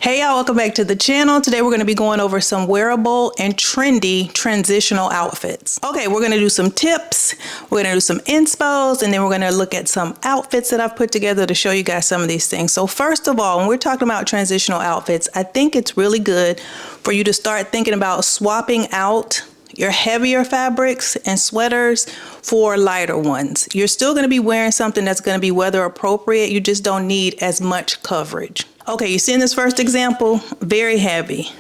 Hey y'all, welcome back to the channel. Today we're going to be going over some wearable and trendy transitional outfits. Okay, we're going to do some tips, we're going to do some inspos, and then we're going to look at some outfits that I've put together to show you guys some of these things. So first of all, when we're talking about transitional outfits, I think it's really good for you to start thinking about swapping out your heavier fabrics and sweaters for lighter ones. You're still going to be wearing something that's going to be weather appropriate. You just don't need as much coverage. Okay, you see in this first example, very heavy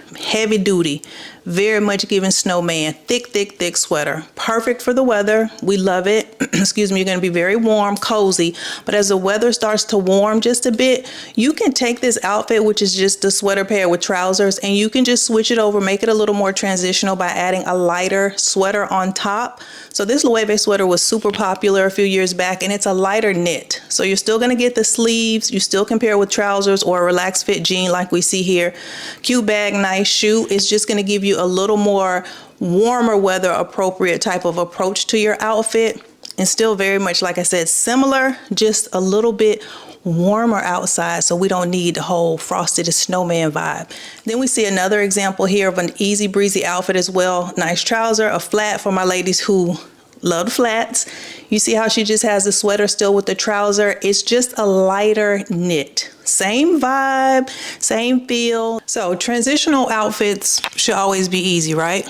duty, very much giving snowman, thick sweater. Perfect for the weather. We love it. Excuse me, you're going to be very warm, cozy. But as the weather starts to warm just a bit, you can take this outfit, which is just a sweater pair with trousers, and you can just switch it over, make it a little more transitional by adding a lighter sweater on top. So this Loewe sweater was super popular a few years back, and it's a lighter knit. So you're still going to get the sleeves. You still can pair with trousers or a relaxed fit jean like we see here. Cute bag, nice shoe. It's just going to give you a little more warmer weather appropriate type of approach to your outfit, and still very much, like I said, similar, just a little bit warmer outside, so we don't need the whole frosted snowman vibe. Then we see another example here of an easy breezy outfit as well. Nice trouser, a flat for my ladies who love flats. You see how she just has the sweater still with the trouser. It's just a lighter knit. Same vibe, same feel. So transitional outfits should always be easy, right?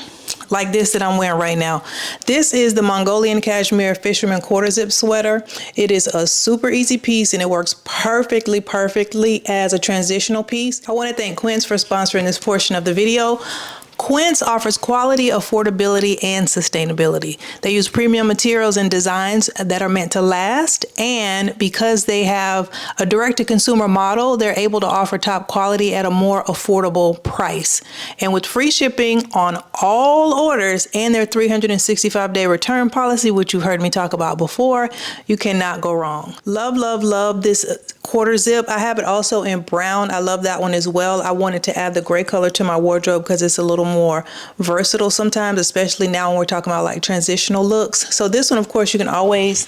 Like this that I'm wearing right now. This is the Mongolian Cashmere Fisherman Quarter Zip sweater. It is a super easy piece and it works perfectly as a transitional piece. I want to thank Quince for sponsoring this portion of the video. Quince offers quality, affordability, and sustainability. They use premium materials and designs that are meant to last, and because they have a direct-to-consumer model, they're able to offer top quality at a more affordable price. And with free shipping on all orders and their 365-day return policy, which you've heard me talk about before, you cannot go wrong. Love this quarter zip. I have it also in brown. I love that one as well. I wanted to add the gray color to my wardrobe because it's a little more versatile sometimes, especially now when we're talking about like transitional looks. So this one, of course, you can always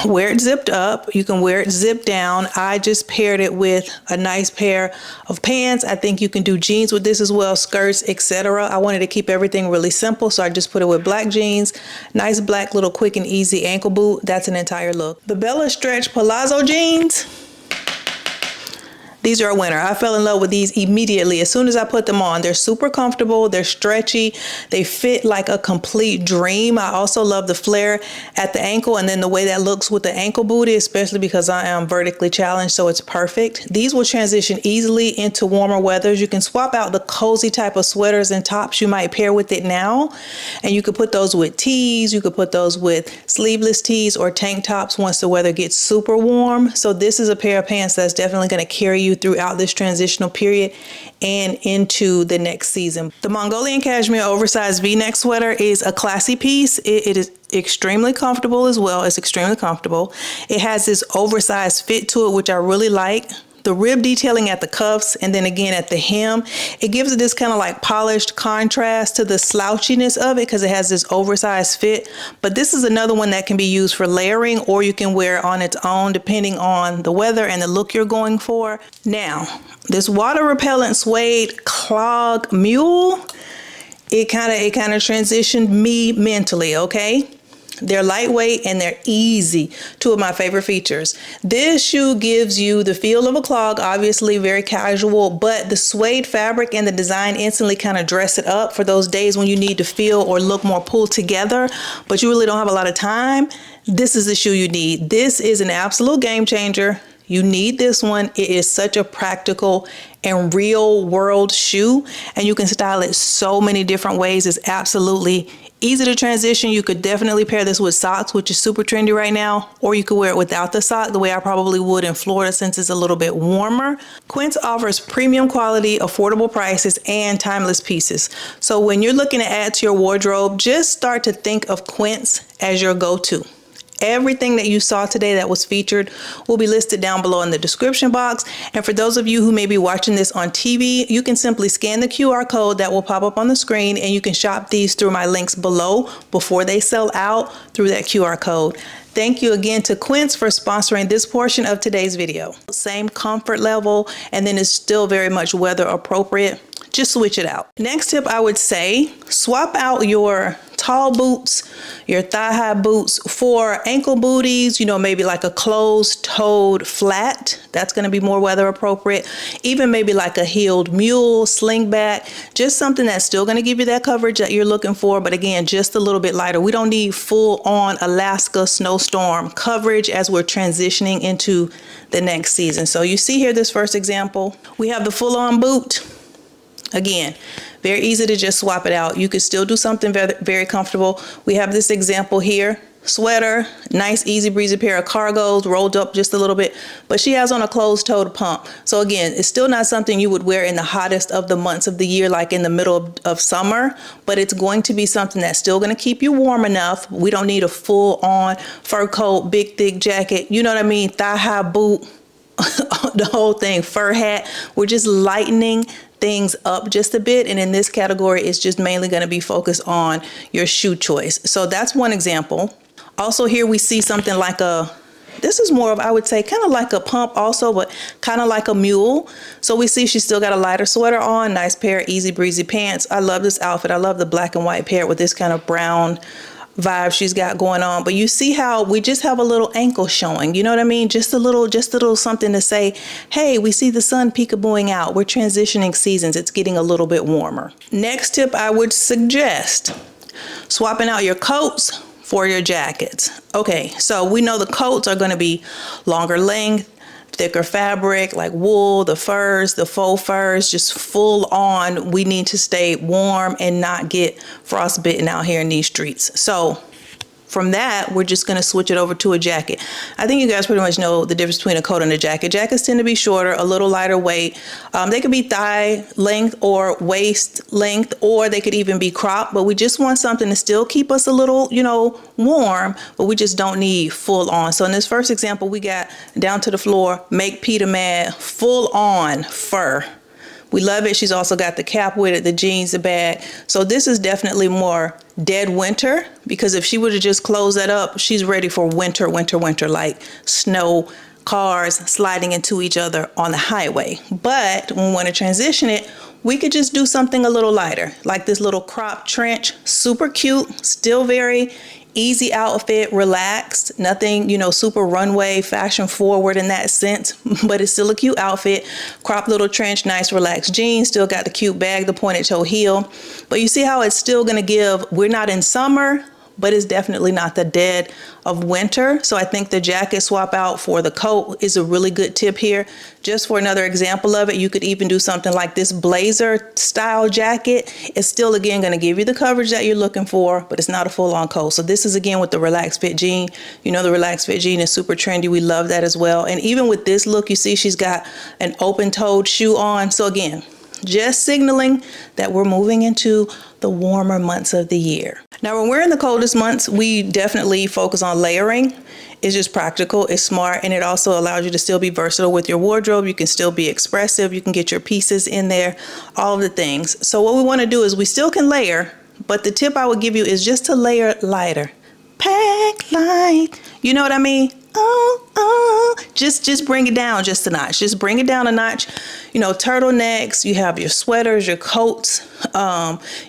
wear it zipped up. You can wear it zipped down. I just paired it with a nice pair of pants. I think you can do jeans with this as well, skirts, etc. I wanted to keep everything really simple, so I just put it with black jeans, nice black little quick and easy ankle boot. That's an entire look. The Bella Stretch Palazzo jeans. These are a winner. I fell in love with these immediately as soon as I put them on. They're super comfortable. They're stretchy. They fit like a complete dream. I also love the flare at the ankle and then the way that looks with the ankle booty, especially because I am vertically challenged, so it's perfect. These will transition easily into warmer weathers. You can swap out the cozy type of sweaters and tops you might pair with it now, and you could put those with tees. You could put those with sleeveless tees or tank tops once the weather gets super warm. So this is a pair of pants that's definitely going to carry you throughout this transitional period and into the next season. The Mongolian Cashmere Oversized V-neck sweater is a classy piece. It is extremely comfortable as well. It's extremely comfortable. It has this oversized fit to it, which I really like. The rib detailing at the cuffs and then again at the hem, it gives it this kind of like polished contrast to the slouchiness of it because it has this oversized fit. But this is another one that can be used for layering, or you can wear it on its own depending on the weather and the look you're going for. Now, this water repellent suede clog mule, it kind of transitioned me mentally, okay? They're lightweight and they're easy. Two of my favorite features. This shoe gives you the feel of a clog, obviously very casual, but the suede fabric and the design instantly kind of dress it up for those days when you need to feel or look more pulled together, but you really don't have a lot of time. This is the shoe you need. This is an absolute game changer. You need this one. It is such a practical and real world shoe, and you can style it so many different ways. It's absolutely easy to transition. You could definitely pair this with socks, which is super trendy right now, or you could wear it without the sock, the way I probably would in Florida since it's a little bit warmer. Quince offers premium quality, affordable prices, and timeless pieces. So when you're looking to add to your wardrobe, just start to think of Quince as your go-to. Everything that you saw today that was featured will be listed down below in the description box. And for those of you who may be watching this on TV, you can simply scan the QR code that will pop up on the screen, and you can shop these through my links below before they sell out through that QR code. Thank you again to Quince for sponsoring this portion of today's video. Same comfort level, and then it's still very much weather appropriate. Just switch it out. Next tip, I would say swap out your tall boots, your thigh-high boots for ankle booties, you know, maybe like a closed-toed flat. That's going to be more weather appropriate. Even maybe like a heeled mule, slingback, just something that's still going to give you that coverage that you're looking for, but again, just a little bit lighter. We don't need full-on Alaska snowstorm coverage as we're transitioning into the next season. So you see here this first example, we have the full-on boot. Again, very easy to just swap it out. You could still do something very, very comfortable. We have this example here, sweater, nice easy breezy pair of cargos, rolled up just a little bit, but she has on a closed-toed pump. So again, it's still not something you would wear in the hottest of the months of the year, like in the middle of summer, but it's going to be something that's still going to keep you warm enough. We don't need a full-on fur coat, big thick jacket, you know what I mean, thigh-high boot, the whole thing, fur hat. We're just lightening things up just a bit, and in this category it's just mainly going to be focused on your shoe choice. So that's one example. Also here we see something like this is more of, I would say, kind of like a pump also, but kind of like a mule. So we see she's still got a lighter sweater on, nice pair of easy breezy pants. I love this outfit. I love the black and white pair with this kind of brown vibe she's got going on. But you see how we just have a little ankle showing, you know what I mean? Just a little something to say, hey, we see the sun peekabooing out. We're transitioning seasons. It's getting a little bit warmer. Next tip, I would suggest swapping out your coats for your jackets. Okay, so we know the coats are going to be longer length, thicker fabric like wool, the furs, the faux furs, just full on. We need to stay warm and not get frostbitten out here in these streets. So from that, we're just going to switch it over to a jacket. I think you guys pretty much know the difference between a coat and a jacket. Jackets tend to be shorter, a little lighter weight. They could be thigh length or waist length, or they could even be cropped, but we just want something to still keep us a little, you know, warm, but we just don't need full on. So in this first example, we got down to the floor, make Peter mad, full on fur. We love it. She's also got the cap with it, the jeans, the bag. So this is definitely more dead winter, because if she would have just closed that up, she's ready for winter, like snow, cars sliding into each other on the highway. But when we want to transition it, we could just do something a little lighter, like this little crop trench, super cute, still very easy outfit, relaxed, nothing, you know, super runway, fashion forward in that sense, but it's still a cute outfit. Crop little trench, nice relaxed jeans, still got the cute bag, the pointed toe heel. But you see how it's still gonna give, we're not in summer, but it's definitely not the dead of winter. So I think the jacket swap out for the coat is a really good tip here. Just for another example of it, you could even do something like this blazer style jacket. It's still, again, going to give you the coverage that you're looking for, but it's not a full-on coat. So this is, again, with the relaxed fit jean. You know, the relaxed fit jean is super trendy. We love that as well. And even with this look, you see she's got an open-toed shoe on. So again, just signaling that we're moving into the warmer months of the year. Now, when we're in the coldest months, we definitely focus on layering. It's just practical, it's smart, and it also allows you to still be versatile with your wardrobe. You can still be expressive, you can get your pieces in there, all of the things. So what we want to do is we still can layer, but the tip I would give you is just to layer lighter. Pack light, you know what I mean? Just bring it down just a notch. Just bring it down a notch. You know, turtlenecks, you have your sweaters, your coats.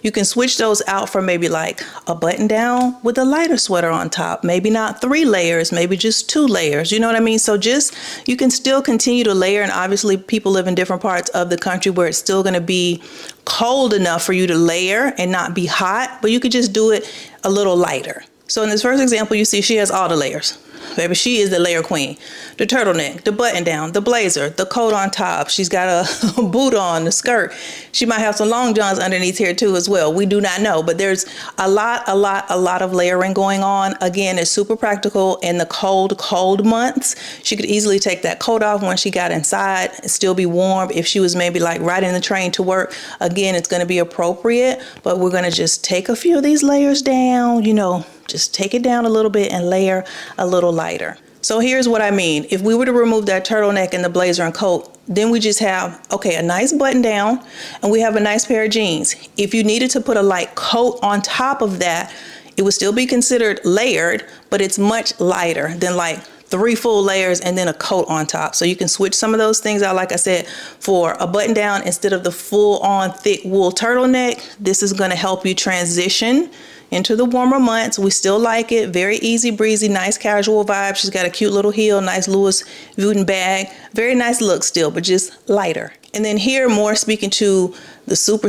You can switch those out for maybe like a button down with a lighter sweater on top. Maybe not 3 layers, maybe just 2 layers. You know what I mean? So just, you can still continue to layer, and obviously people live in different parts of the country where it's still going to be cold enough for you to layer and not be hot, but you could just do it a little lighter. So in this first example, you see she has all the layers. Baby, she is the layer queen. The turtleneck, the button down, the blazer, the coat on top. She's got a boot on, the skirt. She might have some long johns underneath here too as well. We do not know, but there's a lot of layering going on. Again, it's super practical in the cold months. She could easily take that coat off when she got inside and still be warm. If she was maybe like riding the train to work, again, it's going to be appropriate, but we're going to just take a few of these layers down, you know, just take it down a little bit and layer a little lighter. So here's what I mean. If we were to remove that turtleneck and the blazer and coat, then we just have, okay, a nice button down, and we have a nice pair of jeans. If you needed to put a light coat on top of that, it would still be considered layered, but it's much lighter than like 3 full layers and then a coat on top. So you can switch some of those things out, like I said, for a button down instead of the full on thick wool turtleneck. This is going to help you transition into the warmer months. We still like it. Very easy breezy, nice casual vibe. She's got a cute little heel, nice Louis Vuitton bag. Very nice look still, but just lighter. And then here, more speaking to the super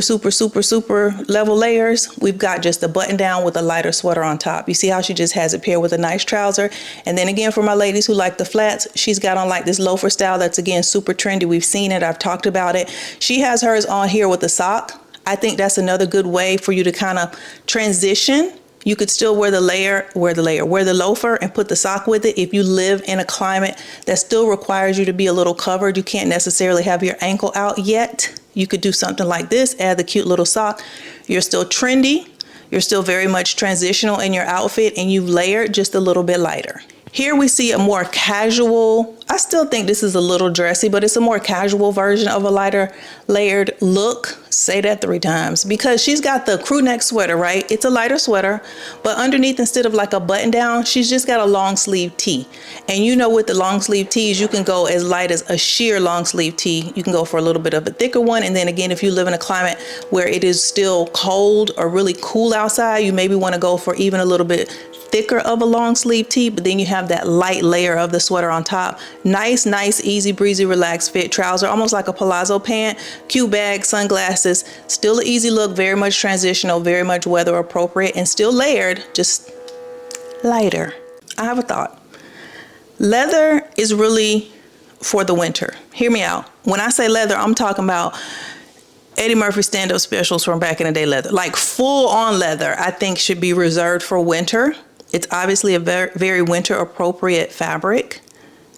level layers, we've got just a button down with a lighter sweater on top. You see how she just has it paired with a nice trouser. And then again, for my ladies who like the flats, she's got on like this loafer style that's again super trendy. We've seen it, I've talked about it. She has hers on here with a sock. I think that's another good way for you to kind of transition. You could still wear the loafer and put the sock with it. If you live in a climate that still requires you to be a little covered, you can't necessarily have your ankle out yet. You could do something like this, add the cute little sock. You're still trendy. You're still very much transitional in your outfit, and you've layered just a little bit lighter. Here we see a more casual, I still think this is a little dressy, but it's a more casual version of a lighter layered look. Say that 3 times, because she's got the crew neck sweater, right? It's a lighter sweater, but underneath, instead of like a button down, she's just got a long sleeve tee. And you know, with the long sleeve tees, you can go as light as a sheer long sleeve tee. You can go for a little bit of a thicker one. And then again, if you live in a climate where it is still cold or really cool outside, you maybe want to go for even a little bit thicker of a long sleeve tee, but then you have that light layer of the sweater on top. Nice, easy breezy, relaxed fit trouser, almost like a palazzo pant, cute bag, sunglasses. Still an easy look, very much transitional, very much weather appropriate, and still layered, just lighter. I have a thought. Leather is really for the winter. Hear me out. When I say leather, I'm talking about Eddie Murphy stand-up specials from back in the day leather. Like full on leather, I think should be reserved for winter. It's obviously a very winter appropriate fabric.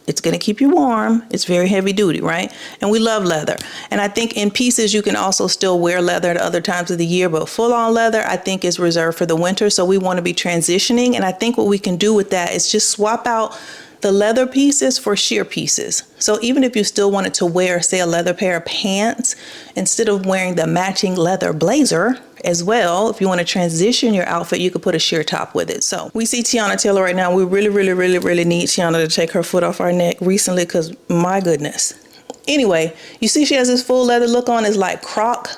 It's going to keep you warm. It's very heavy duty, right? And we love leather. And I think in pieces, you can also still wear leather at other times of the year, but full on leather, I think, is reserved for the winter. So we want to be transitioning. And I think what we can do with that is just swap out the leather pieces for sheer pieces. So even if you still wanted to wear, say, a leather pair of pants, instead of wearing the matching leather blazer as well, if you want to transition your outfit, you could put a sheer top with it. So we see Tiana Taylor right now. We really need Tiana to take her foot off our neck recently, because my goodness. Anyway, you see she has this full leather look on. It's like croc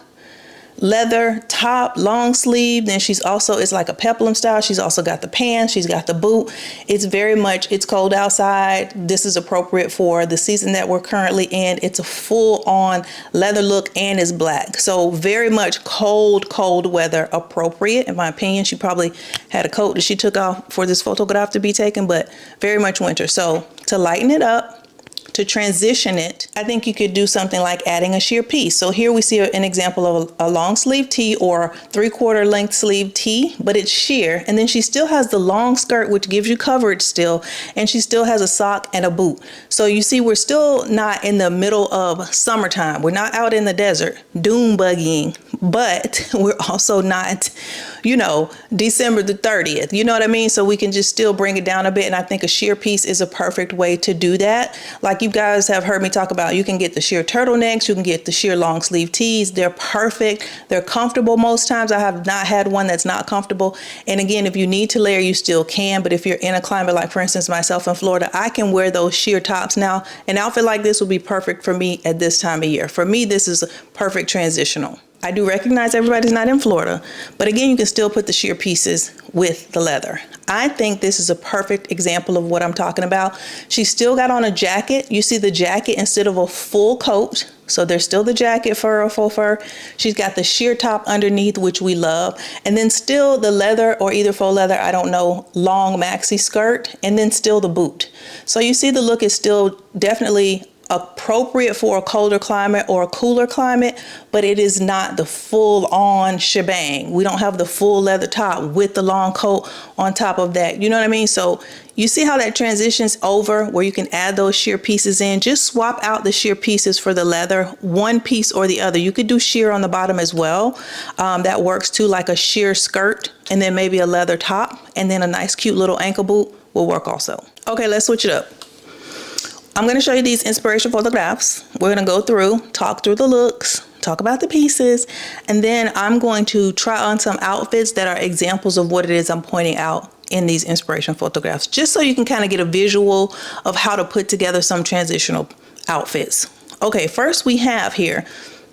leather top, long sleeve. Then she's also, it's like a peplum style. She's also got the pants, she's got the boot. It's very much, it's cold outside. This is appropriate for the season that we're currently in. It's a full on leather look and it's black. So very much cold weather appropriate. In my opinion, she probably had a coat that she took off for this photograph to be taken, but very much winter. So to lighten it up, to transition it, I think you could do something like adding a sheer piece. So here we see an example of a long sleeve tee or 3/4 length sleeve tee, but it's sheer. And then she still has the long skirt, which gives you coverage still. And she still has a sock and a boot. So you see, we're still not in the middle of summertime. We're not out in the desert dune buggying, but we're also not, you know, December the 30th. You know what I mean? So we can just still bring it down a bit. And I think a sheer piece is a perfect way to do that. Like you guys have heard me talk about, you can get the sheer turtlenecks, you can get the sheer long sleeve tees. They're perfect. They're comfortable most times. I have not had one that's not comfortable. And again, if you need to layer, you still can. But if you're in a climate like, for instance, myself in Florida, I can wear those sheer tops now. An outfit like this would be perfect for me at this time of year. For me, this is a perfect transitional. I do recognize everybody's not in Florida, but again, you can still put the sheer pieces with the leather. I think this is a perfect example of what I'm talking about. She still got on a jacket. You see the jacket instead of a full coat. So there's still the jacket fur or faux fur. She's got the sheer top underneath, which we love. And then still the leather or either faux leather, I don't know, long maxi skirt, and then still the boot. So you see the look is still definitely appropriate for a colder climate or a cooler climate, but it is not the full on shebang. We don't have the full leather top with the long coat on top of that. You know what I mean? So you see how that transitions over where you can add those sheer pieces in. Just swap out the sheer pieces for the leather, one piece or the other. You could do sheer on the bottom as well. That works too, like a sheer skirt and then maybe a leather top and then a nice cute little ankle boot will work also. Okay, let's switch it up. I'm going to show you these inspiration photographs. We're going to go through, talk through the looks, talk about the pieces, and then I'm going to try on some outfits that are examples of what it is I'm pointing out in these inspiration photographs, just so you can kind of get a visual of how to put together some transitional outfits. Okay, first we have here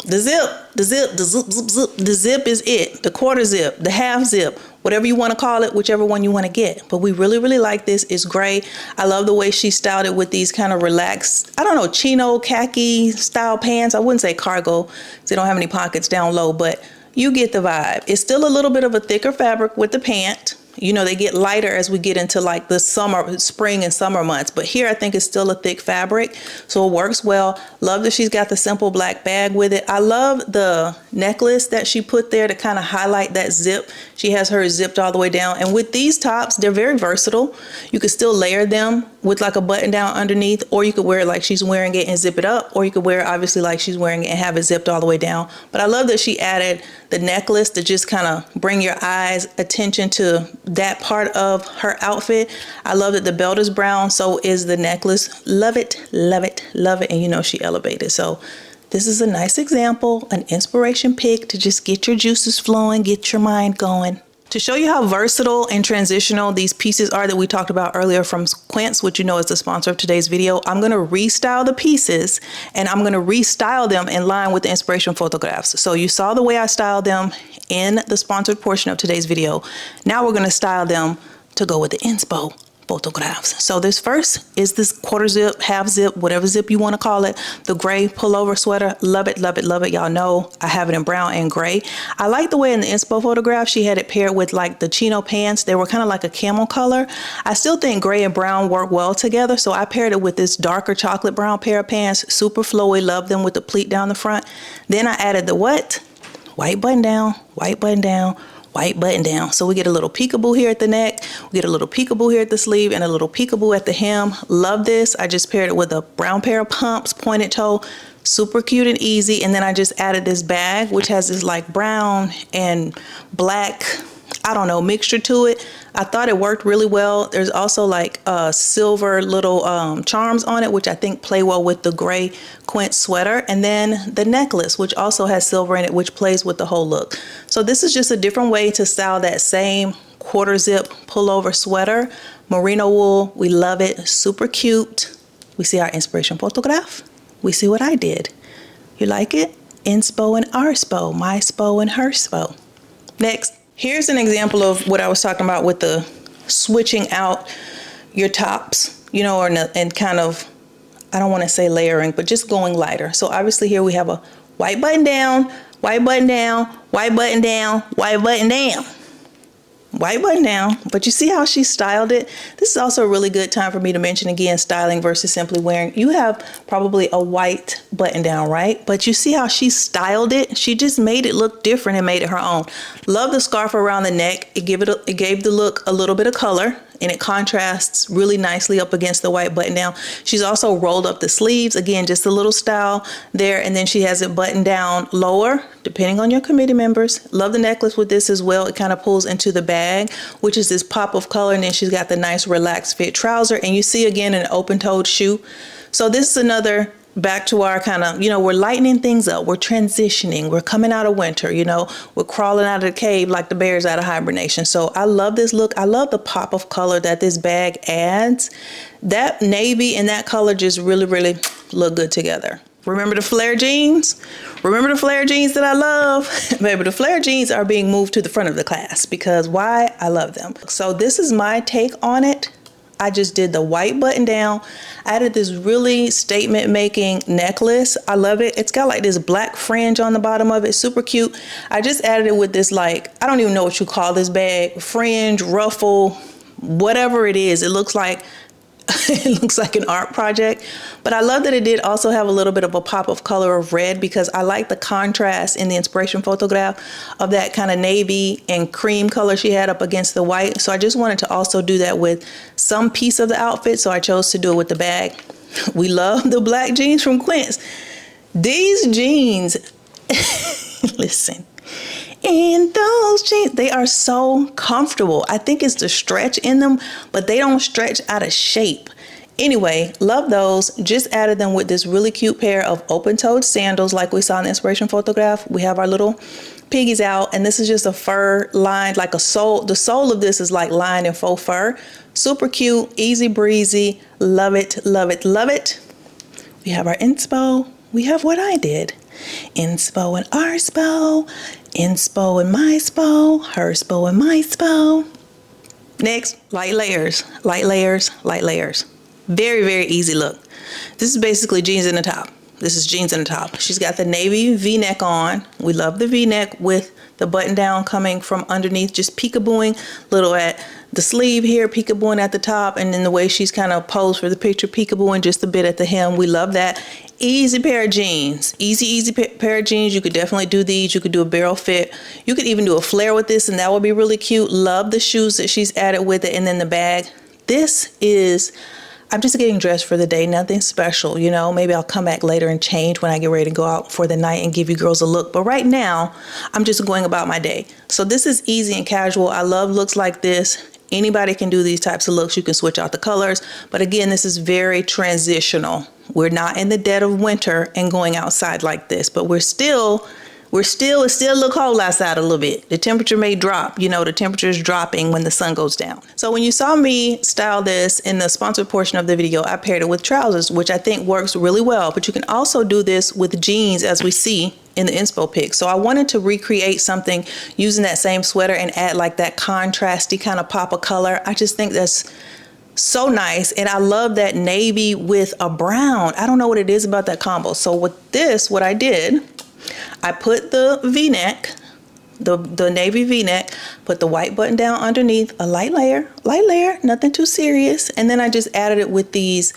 the zip, the zip. The zip is it. The quarter zip, the half zip, whatever you want to call it, whichever one you want to get. But we really, really like this. It's gray. I love the way she styled it with these kind of relaxed, I don't know, chino, khaki style pants. I wouldn't say cargo because they don't have any pockets down low, but you get the vibe. It's still a little bit of a thicker fabric with the pant. You know, they get lighter as we get into like the spring and summer months. But here I think it's still a thick fabric, so it works well. Love that she's got the simple black bag with it. I love the necklace that she put there to kind of highlight that zip. She has hers zipped all the way down. And with these tops, they're very versatile. You could still layer them with like a button down underneath, or you could wear it like she's wearing it and zip it up, or you could wear it obviously like she's wearing it and have it zipped all the way down. But I love that she added the necklace to just kind of bring your eyes attention to that part of her outfit. I love that the belt is brown, so is the necklace. Love it, love it, love it. And you know she elevated. So this is a nice example, an inspiration pick to just get your juices flowing, get your mind going. To show you how versatile and transitional these pieces are that we talked about earlier from Quince, which you know is the sponsor of today's video, I'm going to restyle the pieces and I'm going to restyle them in line with the inspiration photographs. So you saw the way I styled them in the sponsored portion of today's video. Now we're going to style them to go with the inspo photographs. So this first is this quarter zip, half zip, whatever zip you want to call it, the gray pullover sweater. Love it, love it, love it. Y'all know I have it in brown and gray. I like the way in the inspo photograph she had it paired with like the chino pants. They were kind of like a camel color. I still think gray and brown work well together, so I paired it with this darker chocolate brown pair of pants. Super flowy, love them with the pleat down the front. Then I added the what? White button down, white button down, white button down. So we get a little peekaboo here at the neck, we get a little peekaboo here at the sleeve, and a little peekaboo at the hem. Love this. I just paired it with a brown pair of pumps, pointed toe, super cute and easy. And then I just added this bag, which has this like brown and black, I don't know, mixture to it. I thought it worked really well. There's also like silver little charms on it, which I think play well with the gray Quince sweater. And then the necklace, which also has silver in it, which plays with the whole look. So this is just a different way to style that same quarter zip pullover sweater. Merino wool, we love it, super cute. We see our inspiration photograph. We see what I did. You like it? Inspo and Arspo, my spo and her spo. Next. Here's an example of what I was talking about with the switching out your tops, you know, and kind of, I don't want to say layering, but just going lighter. So obviously here we have a white button down, white button down, white button down, white button down. White button down, but you see how she styled it? This is also a really good time for me to mention again, styling versus simply wearing. You have probably a white button down, right? But you see how she styled it? She just made it look different and made it her own. Love the scarf around the neck. It gave the look a little bit of color, and it contrasts really nicely up against the white button down. She's also rolled up the sleeves. Again, just a little style there. And then she has it buttoned down lower, depending on your committee members. Love the necklace with this as well. It kind of pulls into the bag, which is this pop of color. And then she's got the nice relaxed fit trouser. And you see again an open-toed shoe. So this is another back to our kind of, you know, we're lightening things up. We're transitioning. We're coming out of winter, you know, we're crawling out of the cave like the bears out of hibernation. So I love this look. I love the pop of color that this bag adds. That navy and that color just really, really look good together. Remember the flare jeans? Remember the flare jeans that I love? Baby, the flare jeans are being moved to the front of the class because why? I love them. So this is my take on it. I just did the white button down. I added this really statement making necklace. I love it. It's got like this black fringe on the bottom of it. Super cute. I just added it with this like, I don't even know what you call this bag, fringe, ruffle, whatever it is. It looks like it looks like an art project, but I love that it did also have a little bit of a pop of color of red because I like the contrast in the inspiration photograph of that kind of navy and cream color she had up against the white. So I just wanted to also do that with some piece of the outfit. So I chose to do it with the bag. We love the black jeans from Quince. These jeans, listen. And those jeans, they are so comfortable. I think it's the stretch in them, but they don't stretch out of shape. Anyway, love those. Just added them with this really cute pair of open-toed sandals like we saw in the inspiration photograph. We have our little piggies out, and this is just a fur lined, like a sole. The sole of this is like lined in faux fur. Super cute, easy breezy. Love it, love it, love it. We have our inspo. We have what I did. Inspo and our spo. Inspo and my spo. Her spo and my spo. Next, light layers, light layers, light layers. Very, very easy look. This is basically jeans in the top. This is jeans in the top. She's got the navy V-neck on. We love the V-neck with the button down coming from underneath, just peekabooing, little at the sleeve here, peekabooing at the top, and then the way she's kind of posed for the picture, peekabooing just a bit at the hem. We love that. Easy pair of jeans. Easy pair of jeans. You could definitely do these. You could do a barrel fit. You could even do a flare with this, and that would be really cute. Love the shoes that she's added with it, and then the bag. This is, I'm just getting dressed for the day, nothing special, you know. Maybe I'll come back later and change when I get ready to go out for the night and give you girls a look. But right now, I'm just going about my day. So this is easy and casual. I love looks like this. Anybody can do these types of looks. You can switch out the colors. But again, this is very transitional. We're not in the dead of winter and going outside like this, but it still look cold outside a little bit. The temperature may drop, you know, the temperature is dropping when the sun goes down. So when you saw me style this in the sponsored portion of the video, I paired it with trousers, which I think works really well, but you can also do this with jeans as we see in the inspo pic. So I wanted to recreate something using that same sweater and add like that contrasty kind of pop of color. I just think that's so nice, and I love that navy with a brown. I don't know what it is about that combo. So with this, what I did, I put the V-neck, the navy V-neck, put the white button down underneath, a light layer, nothing too serious, and then I just added it with these,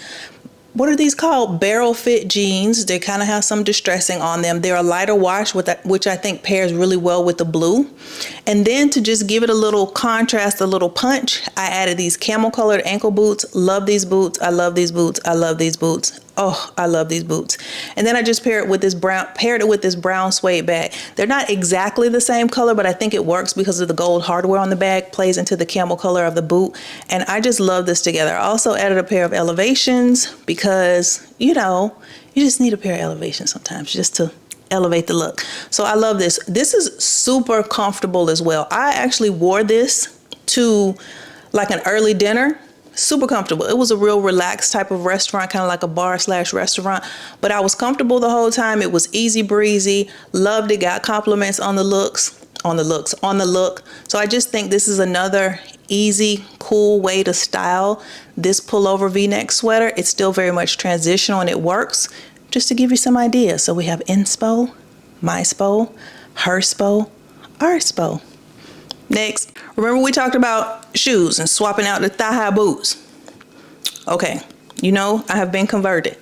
what are these called? Barrel fit jeans. They kind of have some distressing on them. They're a lighter wash, which I think pairs really well with the blue. And then to just give it a little contrast, a little punch, I added these camel colored ankle boots. Love these boots. I love these boots. I love these boots. Oh, I love these boots. And then I just paired it with this brown suede bag. They're not exactly the same color, but I think it works because of the gold hardware on the bag, plays into the camel color of the boot. And I just love this together. I also added a pair of elevations because, you know, you just need a pair of elevations sometimes just to elevate the look. So I love this. This is super comfortable as well. I actually wore this to like an early dinner. Super comfortable. It was a real relaxed type of restaurant, kind of like a bar/restaurant, but I was comfortable the whole time. It was easy breezy. Loved it. Got compliments on the look. So I just think this is another easy, cool way to style this pullover V-neck sweater. It's still very much transitional and it works. Just to give you some ideas. So we have inspo, my spo, her spo, our spo. Next, remember we talked about shoes and swapping out the thigh-high boots. Okay, you know, I have been converted.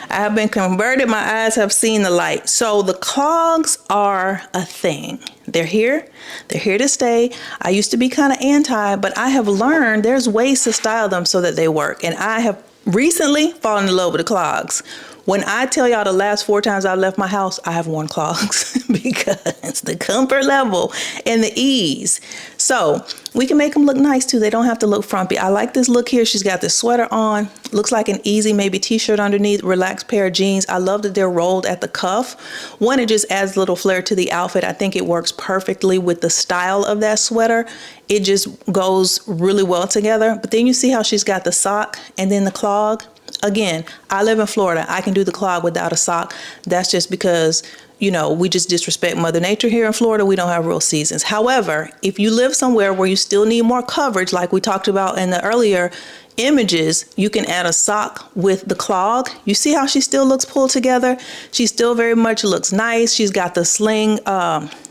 My eyes have seen the light. So the clogs are a thing. They're here to stay. I used to be kind of anti, but I have learned there's ways to style them so that they work. And I have recently fallen in love with the clogs. When I tell y'all the last 4 times I've left my house, I have worn clogs because the comfort level and the ease. So we can make them look nice too. They don't have to look frumpy. I like this look here. She's got this sweater on. Looks like an easy maybe t-shirt underneath, relaxed pair of jeans. I love that they're rolled at the cuff. One, it just adds a little flair to the outfit. I think it works perfectly with the style of that sweater. It just goes really well together. But then you see how she's got the sock and then the clog. Again, I live in Florida. I can do the clog without a sock. That's just because, you know, we just disrespect Mother Nature here in Florida. We don't have real seasons. However, if you live somewhere where you still need more coverage, like we talked about in the earlier images, you can add a sock with the clog. You see how she still looks pulled together? She still very much looks nice. She's got the sling,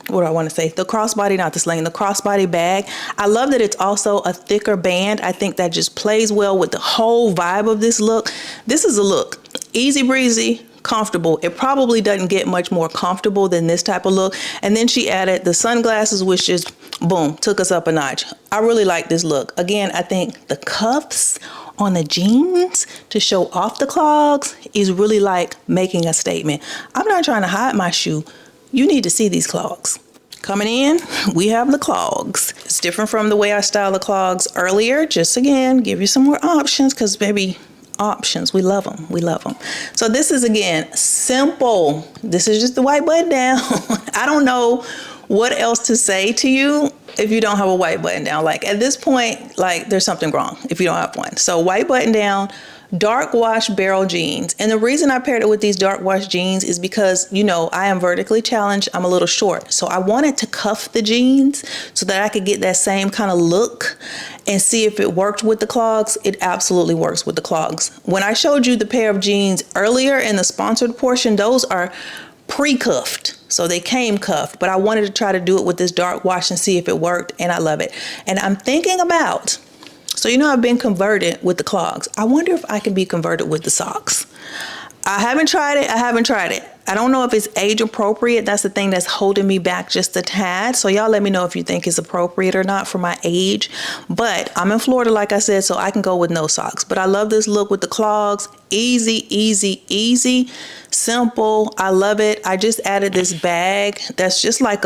what do I want to say? The crossbody, not the sling, the crossbody bag. I love that it's also a thicker band. I think that just plays well with the whole vibe of this look. This is a look, easy breezy, comfortable. It probably doesn't get much more comfortable than this type of look. And then she added the sunglasses, which just, boom, took us up a notch. I really like this look. Again, I think the cuffs on the jeans to show off the clogs is really like making a statement. I'm not trying to hide my shoe. You need to see these clogs. Coming in, we have the clogs. It's different from the way I styled the clogs earlier. Just again, give you some more options because maybe options. We love them. We love them. So this is, again, simple. This is just the white button down. I don't know what else to say to you if you don't have a white button down. Like, at this point, like, there's something wrong if you don't have one. So white button down, dark wash barrel jeans. And the reason I paired it with these dark wash jeans is because, you know, I am vertically challenged. I'm a little short. So I wanted to cuff the jeans so that I could get that same kind of look and see if it worked with the clogs. It absolutely works with the clogs. When I showed you the pair of jeans earlier in the sponsored portion, those are pre-cuffed. So they came cuffed, but I wanted to try to do it with this dark wash and see if it worked, and I love it. And I'm thinking about, so you know I've been converted with the clogs. I wonder if I can be converted with the socks. I haven't tried it. I don't know if it's age appropriate. That's the thing that's holding me back just a tad. So y'all let me know if you think it's appropriate or not for my age. But I'm in Florida, like I said, so I can go with no socks. But I love this look with the clogs. Easy, easy, easy, simple. I love it. I just added this bag that's just like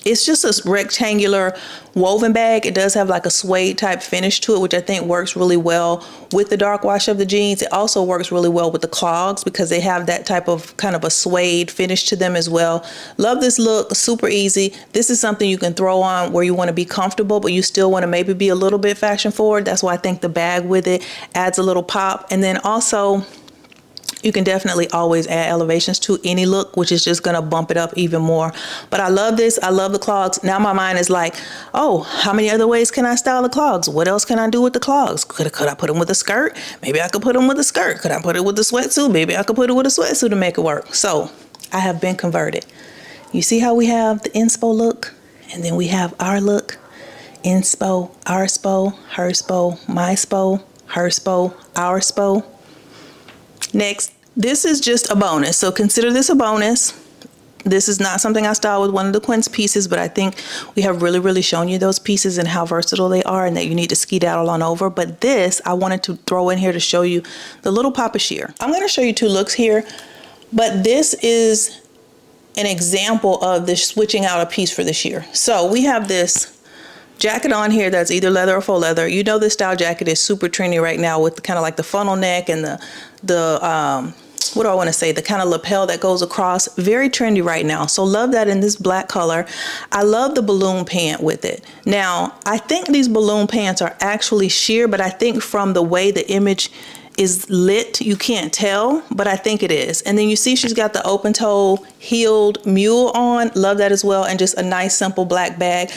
it's just a rectangular woven bag. It does have like a suede type finish to it, which I think works really well with the dark wash of the jeans. It also works really well with the clogs because they have that type of kind of a suede finish to them as well. Love this look, super easy. This is something you can throw on where you want to be comfortable, but you still want to maybe be a little bit fashion forward. That's why I think the bag with it adds a little pop. And then also, you can definitely always add elevations to any look, which is just going to bump it up even more. But I love this. I love the clogs. Now my mind is like, oh, how many other ways can I style the clogs? What else can I do with the clogs? Could I put them with a skirt? Maybe I could put them with a skirt. Could I put it with a sweatsuit? Maybe I could put it with a sweatsuit to make it work. So I have been converted. You see how we have the inspo look? And then we have our look. Inspo, our spo, her spo, my spo, her spo, our spo. Next, this is just a bonus. So consider this a bonus. This is not something I styled with one of the Quince pieces, but I think we have really, really shown you those pieces and how versatile they are and that you need to skedaddle on over. But this, I wanted to throw in here to show you the little pop of sheer. I'm going to show you two looks here, but this is an example of this switching out a piece for the sheer. So we have this jacket on here that's either leather or faux leather. You know this style jacket is super trendy right now with kind of like the funnel neck and the what do I want to say, the kind of lapel that goes across. Very trendy right now. So love that in this black color. I love the balloon pant with it. Now, I think these balloon pants are actually sheer, but I think from the way the image is lit, you can't tell, but I think it is. And then you see she's got the open toe heeled mule on. Love that as well. And just a nice simple black bag.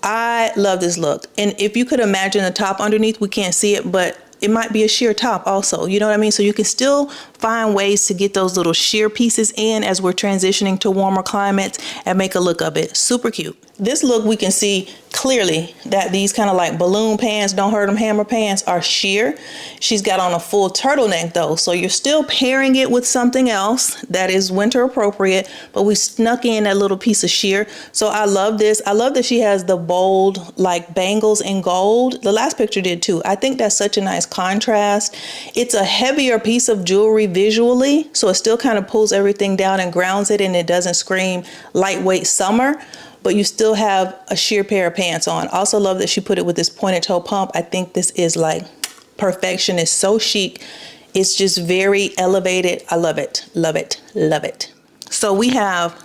I love this look. And if you could imagine the top underneath, we can't see it, but it might be a sheer top also, you know what I mean? So you can still find ways to get those little sheer pieces in as we're transitioning to warmer climates and make a look of it. Super cute. This look, we can see clearly that these kind of like balloon pants, don't hurt them hammer pants, are sheer. She's got on a full turtleneck though, so you're still pairing it with something else that is winter appropriate, but we snuck in that little piece of sheer. So I love this. I love that she has the bold like bangles in gold. The last picture did too. I think that's such a nice contrast. It's a heavier piece of jewelry visually, so it still kind of pulls everything down and grounds it, and it doesn't scream lightweight summer, but you still have a sheer pair of pants on. Also love that she put it with this pointed toe pump. I think this is like perfection. It's so chic. It's just very elevated. I love it, love it, love it. So we have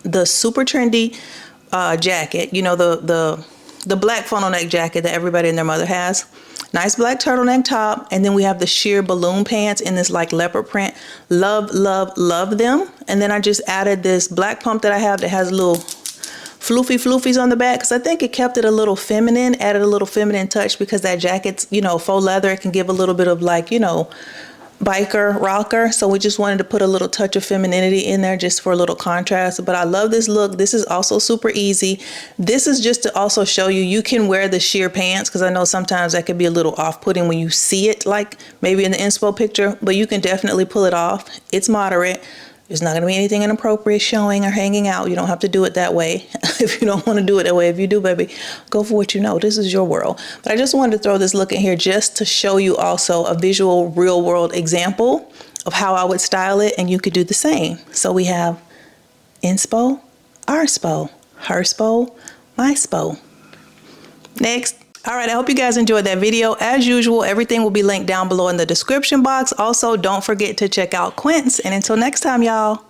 the super trendy jacket, you know, the black funnel neck jacket that everybody and their mother has. Nice black turtleneck top, and then we have the sheer balloon pants in this like leopard print. Love, love, love them. And then I just added this black pump that I have that has little floofies on the back, because I think it kept it a little feminine, added a little feminine touch, because that jacket's, you know, faux leather. It can give a little bit of like, you know, biker rocker. So we just wanted to put a little touch of femininity in there just for a little contrast. But I love this look. This is also super easy. This is just to also show you, you can wear the sheer pants, because I know sometimes that could be a little off-putting when you see it, like maybe in the inspo picture, but you can definitely pull it off. It's moderate. There's not going to be anything inappropriate showing or hanging out. You don't have to do it that way if you don't want to do it that way. If you do, baby, go for what you know. This is your world. But I just wanted to throw this look in here just to show you also a visual real world example of how I would style it, and you could do the same. So we have inspo, our spo, her spo, my spo. Next, All right, I hope you guys enjoyed that video. As usual, everything will be linked down below in the description box. Also, don't forget to check out Quince. And until next time, y'all.